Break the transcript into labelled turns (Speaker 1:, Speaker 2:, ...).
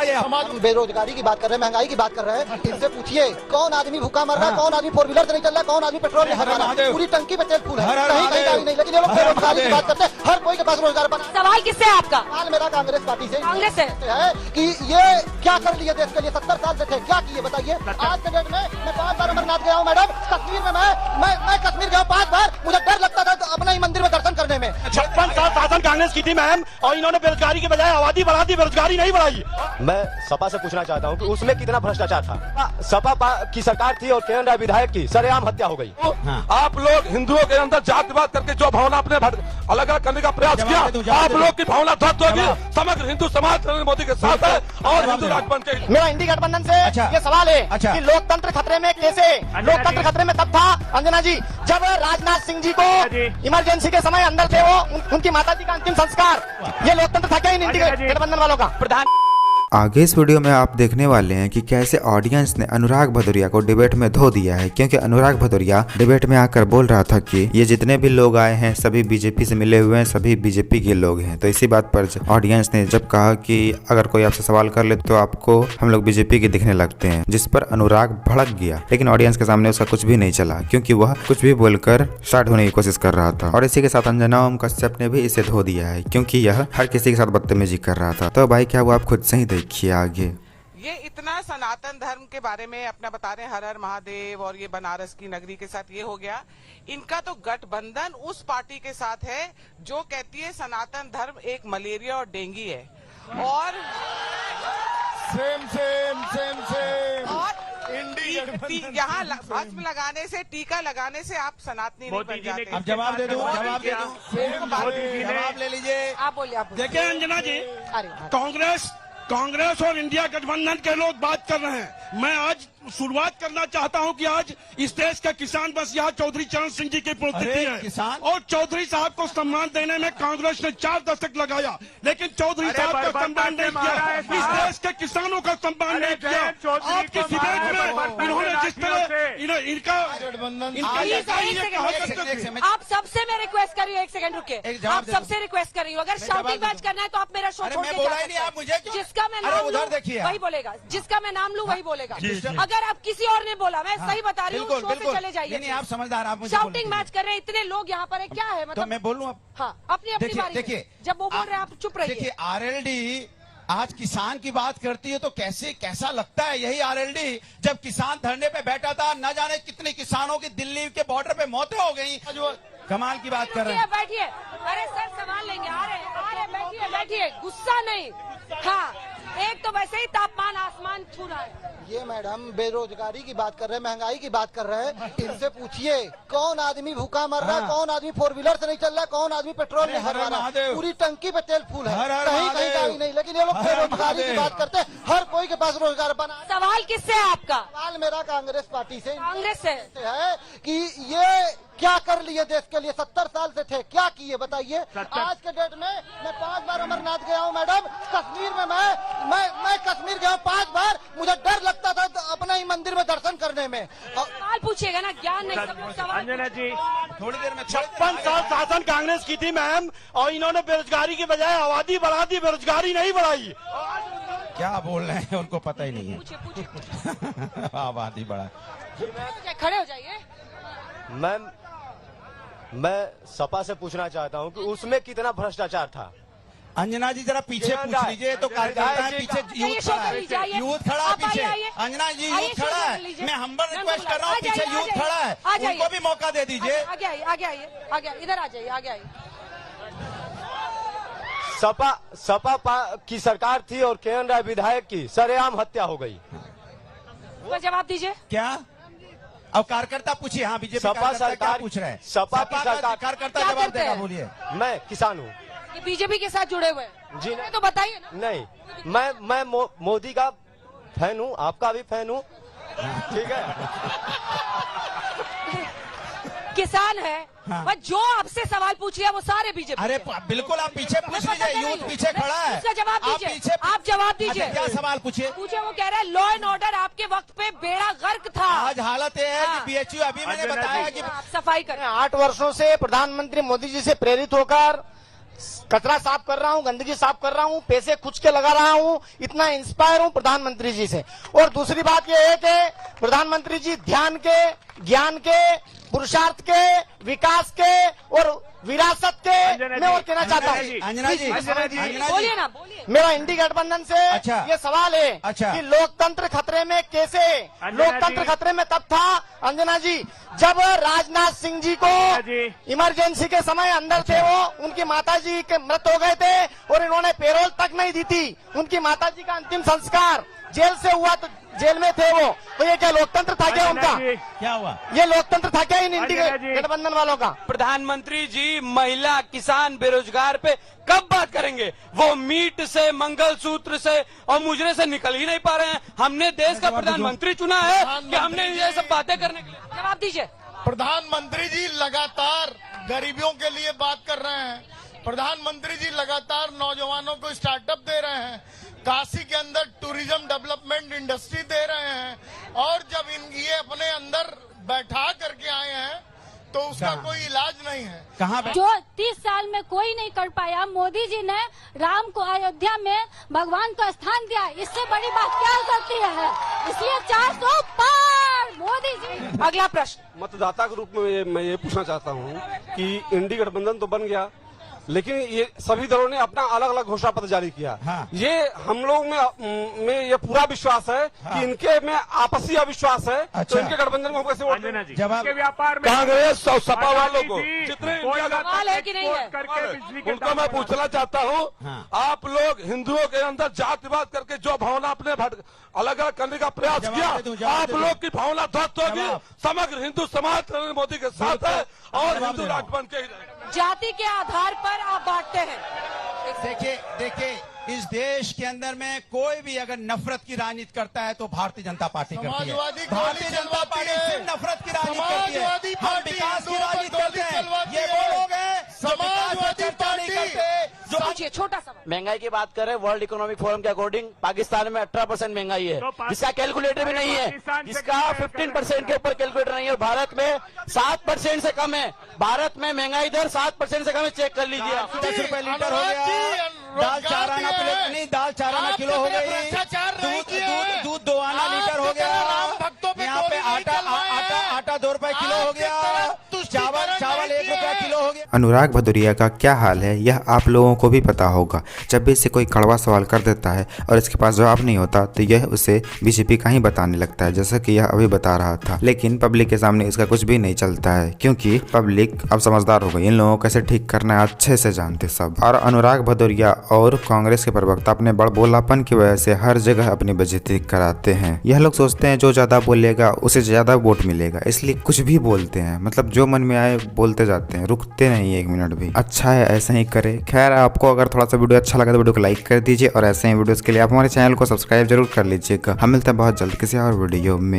Speaker 1: बताइए।
Speaker 2: बेरोजगारी की बात कर रहे हैं, महंगाई की बात कर रहे हैं, इनसे पूछिए कौन आदमी भूखा मर रहा है, कौन आदमी 4 व्हीलर से नहीं चल रहा है, कौन आदमी पेट्रोल नहीं भरवा रहा है, पूरी टंकी पे तेल फूल है, कहीं कहीं गाड़ी नहीं। लेकिन ये लोग बेरोजगारी की बात करते हैं, हर कोई के पास रोजगार बना।
Speaker 3: सवाल किससे है आपका?
Speaker 2: सवाल मेरा कांग्रेस पार्टी से
Speaker 3: है
Speaker 2: कि ये क्या कर लिए देश के लिए, 70 साल से थे, क्या किए बताइए। आज के डेट में मैं 5 बार अमरनाथ गया हूँ मैडम, कश्मीर में मैं कश्मीर गया 5 बार, मुझे डर लगता था तो अपने ही मंदिर में दर्शन करने में।
Speaker 4: 56 साल शासन कांग्रेस की थी मैम, और इन्होंने बेरोजगारी की बजाय आबादी बढ़ा दी, बेरोजगारी नहीं बढ़ाई।
Speaker 5: मैं सपा से पूछना चाहता हूँ कि उसमें कितना भ्रष्टाचार था। सपा की सरकार थी और केएन राय विधायक की सरेआम हत्या हो गई।
Speaker 6: आप लोग हिंदुओं के अंदर जातिवाद करके जो भावना अपने अलग अलग करने का प्रयास किया, आप लोग की भावना ध्वस्त होगी। समग्र हिंदू समाज नरेंद्र मोदी के साथ है और हिंदू राष्ट्रपति के।
Speaker 2: मेरा इंडी गठबंधन से ये सवाल है कि लोकतंत्र खतरे में कैसे? लोकतंत्र खतरे में तब था अंजना जी जब राजनाथ सिंह जी को इमरजेंसी के समय अंदर थे, वो उनकी माता जी का अंतिम संस्कार। ये लोकतंत्र था क्या इन इंडी गठबंधन वालों का? प्रधान
Speaker 7: आगे इस वीडियो में आप देखने वाले हैं कि कैसे ऑडियंस ने अनुराग भदौरिया को डिबेट में धो दिया है, क्योंकि अनुराग भदौरिया डिबेट में आकर बोल रहा था कि ये जितने भी लोग आए हैं सभी बीजेपी से मिले हुए हैं, सभी बीजेपी के लोग हैं। तो इसी बात पर ऑडियंस ने जब कहा कि अगर कोई आपसे सवाल कर ले तो आपको हम लोग बीजेपी के दिखने लगते हैं, जिस पर अनुराग भड़क गया। लेकिन ऑडियंस के सामने उसका कुछ भी नहीं चला, क्योंकि वह कुछ भी बोलकर स्टार्ट होने की कोशिश कर रहा था। और इसी के साथ अंजना ओम कश्यप ने भी इसे धो दिया है, क्योंकि यह हर किसी के साथ बदतमीजी कर रहा था। तो भाई क्या वो आप खुद से ही देखिए आगे।
Speaker 8: ये इतना सनातन धर्म के बारे में अपना बता रहे हैं, हर हर महादेव, और ये बनारस की नगरी के साथ ये हो गया। इनका तो गठबंधन उस पार्टी के साथ है जो कहती है सनातन धर्म एक मलेरिया और डेंगू है, और यहाँ भस्म लगाने से, टीका लगाने से आप सनातनी नहीं बन जाते।
Speaker 1: अब जवाब दे दो, जवाब ले लीजिए।
Speaker 3: आप बोलिए।
Speaker 4: देखिए अंजना जी, कांग्रेस और इंडिया गठबंधन के लोग बात कर रहे हैं। मैं आज शुरुआत करना चाहता हूं कि आज इस देश के किसान बस यहाँ चौधरी चरण सिंह जी की पुण्यतिथि है, और चौधरी साहब को सम्मान देने में कांग्रेस ने 4 दशक लगाया, लेकिन चौधरी साहब का सम्मान नहीं किया, इस देश के किसानों का सम्मान नहीं किया। आपकी डिबेट में इन्होंने जिस तरह इनका
Speaker 3: आप सबसे मैं रिक्वेस्ट कर रही हूँ, 1 सेकंड रुके, आप सबसे रिक्वेस्ट कर रही हूँ, अगर शाउटिंग मैच करना है तो आप मेरा शो छोड़ के जिसका मैं नाम लूं वही बोलेगा, जिसका मैं नाम लूं वही बोलेगा। अगर आप किसी और ने बोला, मैं सही बता रही हूँ, शो से चले जाइए।
Speaker 1: नहीं, आप समझदार, आप मुझे
Speaker 3: शाउटिंग मैच कर रहे हैं, इतने लोग यहाँ पर है, क्या है मतलब?
Speaker 1: तो मैं बोलूँ अब?
Speaker 3: हाँ, अपनी बारी। देखिए, जब वो बोल रहे हैं आप चुप रहिए।
Speaker 1: देखिए, आरएलडी आज किसान की बात करती है तो कैसा लगता है यही आरएलडी जब किसान धरने पे बैठा था, न जाने कितने किसानों की दिल्ली के बॉर्डर पे मौतें हो गई। कमाल की बात कर रहे हैं।
Speaker 3: बैठिए, अरे सर सवाल लेंगे, आ रहे, बैठिए, गुस्सा नहीं। हाँ, एक तो वैसे ही तापमान आसमान छू रहा है।
Speaker 2: ये मैडम बेरोजगारी की बात कर रहे हैं, महंगाई की बात कर रहे हैं, इनसे पूछिए कौन आदमी भूखा मर रहा है, कौन आदमी 4 व्हीलर से नहीं चल रहा है, कौन आदमी पेट्रोल नहीं भरवा रहा है, पूरी टंकी पे तेल फूल है, कहीं कहीं गाड़ी नहीं। लेकिन ये लोग बेरोजगारी की बात करते हैं, हर कोई के पास रोजगार बना।
Speaker 3: सवाल किससे है आपका?
Speaker 2: सवाल मेरा कांग्रेस पार्टी से
Speaker 3: है
Speaker 2: कि ये क्या कर लिए देश के लिए, 70 साल से थे, क्या किए बताइए। आज के डेट में मैं 5 बार अमरनाथ गया हूँ मैडम, कश्मीर में मैं कश्मीर गया हूँ 5 बार, मुझे डर लगता था तो अपने ही मंदिर में दर्शन करने में।
Speaker 3: सवाल पूछिएगा ना, ज्ञान नहीं, सब लोग सवाल।
Speaker 4: अंजना जी,
Speaker 1: थोड़ी देर में
Speaker 4: 56 साल शासन कांग्रेस की थी मैम, और इन्होंने बेरोजगारी की बजाय आबादी बढ़ा दी, बेरोजगारी नहीं बढ़ाई।
Speaker 1: क्या बोल रहे हैं उनको पता ही नहीं है।
Speaker 3: पूछिए।
Speaker 1: आबादी बढ़ा।
Speaker 3: खड़े हो जाइए।
Speaker 5: मैं सपा से पूछना चाहता हूँ कि उसमें कितना भ्रष्टाचार था।
Speaker 1: अंजना जी जरा पीछे पूछ लीजिए, तो कार्यकर्ता है पीछे, यूथ खड़ा है, यूथ खड़ा है पीछे। अंजना जी यूथ खड़ा है, मैं हम्बल रिक्वेस्ट कर रहा हूँ, पीछे यूथ खड़ा है, उनको भी मौका दे दीजिए।
Speaker 3: आगे आइए, इधर आ जाइए, आगे आइए।
Speaker 5: सपा की सरकार थी और केएन राय विधायक की सरेआम हत्या हो गई।
Speaker 3: उसका जवाब दीजिए।
Speaker 1: क्या? अब कार्यकर्ता पूछिए। हाँ, बीजेपी
Speaker 5: सपा सरकार
Speaker 1: पूछ रहे हैं,
Speaker 5: सपा की सरकार
Speaker 1: कार्यकर्ता जवाब देगा, बोलिए।
Speaker 5: मैं किसान हूँ।
Speaker 3: बीजेपी के साथ जुड़े हुए हैं?
Speaker 5: जी नहीं,
Speaker 3: तो बताइए ना।
Speaker 5: नहीं, मैं मोदी का फैन हूँ, आपका भी फैन हूँ, ठीक है।
Speaker 3: किसान है,
Speaker 1: हाँ।
Speaker 3: पर जो आपसे सवाल पूछ लिया वो सारे बीजेपी।
Speaker 1: अरे बिल्कुल, आप पीछे पूछ लीजिए, यूथ पीछे खड़ा है।
Speaker 3: उसका जवाब दीजिए, आप जवाब दीजिए।
Speaker 1: क्या सवाल पूछिए?
Speaker 3: वो कह रहा है लॉ एंड ऑर्डर आपके वक्त पे बेड़ा गर्क था।
Speaker 1: आज हालत ये है कि बीएचयू, अभी मैंने बताया कि
Speaker 3: सफाई करें।
Speaker 2: 8 वर्षों से प्रधानमंत्री मोदी जी से प्रेरित होकर कचरा साफ कर रहा हूँ, गंदगी साफ कर रहा हूँ, पैसे खुद के लगा रहा हूँ, इतना इंस्पायर हूँ प्रधानमंत्री जी से। और दूसरी बात यह है कि प्रधानमंत्री जी ध्यान के, ज्ञान के, पुरुषार्थ के, विकास के और विरासत के मैं और कहना चाहता हूँ।
Speaker 1: अंजना जी
Speaker 3: बोलिए ना, बोलिए।
Speaker 2: मेरा इंडी गठबंधन से ये सवाल है कि लोकतंत्र खतरे में कैसे? लोकतंत्र खतरे में तब था अंजना जी जब राजनाथ सिंह जी को इमरजेंसी के समय अंदर थे, वो उनकी माताजी के मृत हो गए थे और इन्होंने पेरोल तक नहीं दी थी। उनकी माताजी का अंतिम संस्कार जेल से हुआ, तो जेल में थे वो, तो ये क्या लोकतंत्र था क्या उनका?
Speaker 1: क्या हुआ?
Speaker 2: ये लोकतंत्र था क्या इन इंडी गठबंधन वालों का?
Speaker 9: प्रधानमंत्री जी महिला, किसान, बेरोजगार पे कब बात करेंगे? वो मीट से, मंगलसूत्र से और मुजरे से निकल ही नहीं पा रहे हैं। हमने देश का प्रधानमंत्री चुना है कि हमने ये सब बातें करने के लिए?
Speaker 3: जवाब दीजिए।
Speaker 10: प्रधानमंत्री जी लगातार गरीबों के लिए बात कर रहे हैं। प्रधानमंत्री जी लगातार नौजवानों को स्टार्टअप दे रहे हैं, काशी के अंदर टूरिज्म डेवलपमेंट इंडस्ट्री दे रहे हैं। और जब ये अपने अंदर बैठा करके आए हैं तो उसका कोई इलाज नहीं है।
Speaker 1: कहाँ
Speaker 11: जो 30 साल में कोई नहीं कर पाया, मोदी जी ने राम को अयोध्या में भगवान को स्थान दिया, इससे बड़ी बात क्या हो सकती है? इसलिए 400 पार मोदी जी।
Speaker 3: अगला प्रश्न
Speaker 6: मतदाता के रूप में मैं ये पूछना चाहता हूँ कि इंडी गठबंधन तो बन गया, लेकिन ये सभी दलों ने अपना अलग अलग घोषणा पत्र जारी किया।
Speaker 1: हाँ।
Speaker 6: ये हम लोग में ये पूरा विश्वास है कि इनके में आपसी अविश्वास है।
Speaker 1: अच्छा।
Speaker 6: तो इनके गठबंधन में हम कैसे वोट दें?
Speaker 1: जवाब
Speaker 6: कांग्रेस और सपा वालों को जितने
Speaker 3: सवाल है कि नहीं है?
Speaker 6: उनको मैं पूछना चाहता हूँ, आप लोग हिंदुओं के अंदर जातिवाद करके जो भावना अपने अलग अलग करने का प्रयास किया, आप लोग की भावना ध्वस्त होगी। समग्र हिंदू समाज नरेंद्र मोदी के साथ है और हिंदू राष्ट्र बन के ही रहेगा।
Speaker 3: जाति के आधार पर आप बांटते हैं।
Speaker 1: देखिए इस देश के अंदर में कोई भी अगर नफरत की राजनीति करता है तो भारतीय जनता पार्टी करती है। भारतीय जनता पार्टी सिर्फ नफरत की राजनीति करती है, हम विकास की राजनीति करते हैं। ये वो लोग हैं जो विकास पर चर्चा नहीं करते। जो
Speaker 3: पूछिए, छोटा सवाल।
Speaker 2: महंगाई की बात करें, वर्ल्ड इकोनॉमिक फोरम के अकॉर्डिंग पाकिस्तान में 18% महंगाई है, जिसका कैलकुलेटर भी नहीं है, जिसका 15% के ऊपर कैलकुलेटर नहीं है। भारत में 7% से कम है। भारत में महंगाई दर 7% से कम है, चेक कर लीजिए।
Speaker 1: 10 रुपए लीटर हो गया, दाल 4 आना प्लेट नहीं, दाल 4 आना किलो हो गई, दूध 2 आना लीटर हो गया, यहाँ पे आटा 2 रुपए किलो हो गया, चावल 1 रुपया किलो हो गया।
Speaker 7: अनुराग भदौरिया का क्या हाल है यह आप लोगों को भी पता होगा। जब भी इसे कोई कड़वा सवाल कर देता है और इसके पास जवाब नहीं होता तो यह उसे बीजेपी का ही बताने लगता है, जैसा कि यह अभी बता रहा था। लेकिन पब्लिक के सामने इसका कुछ भी नहीं चलता है, क्योंकि पब्लिक अब समझदार हो गई। इन लोगों को कैसे ठीक करना है अच्छे से जानते सब। और अनुराग भदौरिया और कांग्रेस के प्रवक्ता अपने बड़बोलापन की वजह से हर जगह अपनी बेइज्जती कराते हैं। यह लोग सोचते हैं जो ज्यादा बोलेगा उसे ज्यादा वोट मिलेगा, इसलिए कुछ भी बोलते हैं, मतलब जो मन में आए बोलते जाते हैं, रुकते नहीं 1 मिनट भी। अच्छा है, ऐसा ही करे। खैर, आपको अगर थोड़ा सा वीडियो अच्छा लगा तो वीडियो को लाइक कर दीजिए और ऐसे ही वीडियोस के लिए आप हमारे चैनल को सब्सक्राइब जरूर कर लीजिएगा। हम मिलते हैं बहुत जल्द किसी और वीडियो में।